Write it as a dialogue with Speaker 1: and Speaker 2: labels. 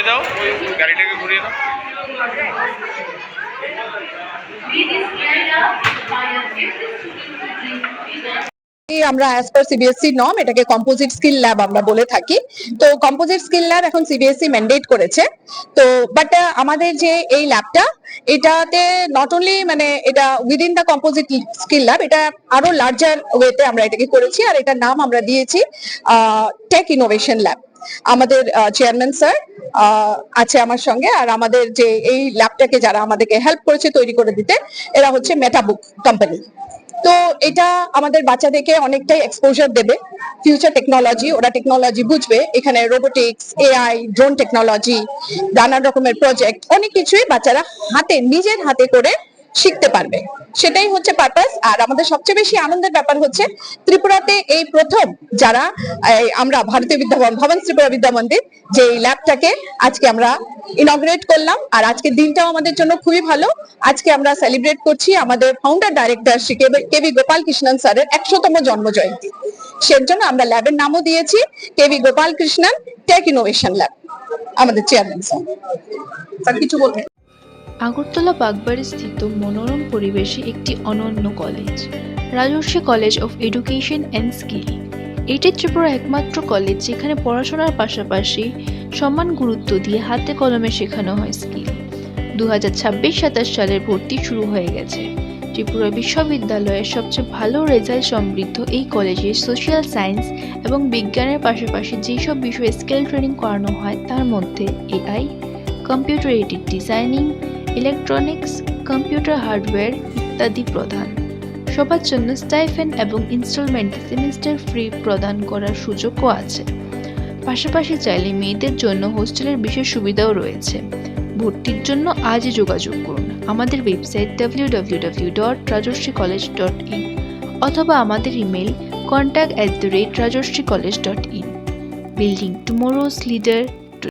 Speaker 1: ঘুরিয়ে দাও, ওই গাড়িটাকে ঘুরিয়ে দাও।
Speaker 2: আমরা অ্যাজ পার সিবিএসসি নর্ম এটাকে কম্পোজিট স্কিল ল্যাব আমরা বলে থাকি। তো কম্পোজিট স্কিল ল্যাব এখন সিবিএসসি ম্যান্ডেট করেছে। তো বাট আমাদের যে এই ল্যাবটা, এটাতে নট অনলি মানে এটা within the composite skill lab, এটা আরো লার্জার ওয়েতে আমরা এটাকে করেছি। আর এটার নাম আমরা দিয়েছি টেক ইনোভেশন ল্যাব। আমাদের চেয়ারম্যান স্যার আছে আমার সঙ্গে, আর আমাদের যে এই ল্যাবটাকে যারা আমাদেরকে হেল্প করেছে তৈরি করে দিতে, এরা হচ্ছে মেটাবুক কোম্পানি। তো এটা আমাদের বাচ্চাদেরকে অনেকটাই এক্সপোজার দেবে ফিউচার টেকনোলজি, ওরা টেকনোলজি বুঝবে। এখানে রোবোটিক্স, এআই, ড্রোন টেকনোলজি, নানান রকমের প্রজেক্ট, অনেক কিছুই বাচ্চারা নিজের হাতে করে শিখতে পারবে, সেটাই হচ্ছে পারপাস। আর আমাদের সবচেয়ে বেশি আনন্দের ব্যাপার হচ্ছে ত্রিপুরাতে এই প্রথম যারা আমরা ভারতীয় ভবন ত্রিপুরা বিদ্যা মন্দির যে ল্যাবটাকে আজকে আমরা ইনগ্রেট করলাম। আর আজকের দিনটাও আমাদের জন্য খুবই ভালো। আজকে আমরা সেলিব্রেট করছি আমাদের founder director Shri K B Gopal Krishnan স্যারের 100তম জন্ম জয়ন্তী। সেজন্য আমরা ল্যাবের নামও দিয়েছি K B Gopal Krishnan tech innovation lab. আমাদের চেয়ারম্যান স্যার কিছু বলবেন?
Speaker 3: আগরতলা বাগবাড়ি স্থিত মনোরম পরিবেশে একটি অনন্য college, Rajarshi college of education and skill. এটি ত্রিপুরার একমাত্র কলেজ যেখানে পড়াশোনার পাশাপাশি সমান গুরুত্ব দিয়ে হাতে কলমে শেখানো হয় স্কিল। 2026-27 সালের ভর্তি শুরু হয়ে গেছে। ত্রিপুরা বিশ্ববিদ্যালয়ের সবচেয়ে ভালো রেজাল্ট সমৃদ্ধ এই কলেজে সোশ্যাল সায়েন্স এবং বিজ্ঞানের পাশাপাশি যেসব বিষয়ে স্কিল ট্রেনিং করানো হয় তার মধ্যে AI, computer aided designing, electronics, computer hardware ইত্যাদি প্রধান। সবার জন্য স্টাইফেন্ড এবং ইনস্টলমেন্ট সেমিস্টার ফ্রি প্রদান করার সুযোগও আছে। পাশাপাশি চাইলে মেয়েদের জন্য হোস্টেলের বিশেষ সুবিধাও রয়েছে। ভর্তির জন্য আজই যোগাযোগ করুন আমাদের ওয়েবসাইট www.rajarshi college.in অথবা আমাদের email contact@rajarshi college.in। Building tomorrow's leader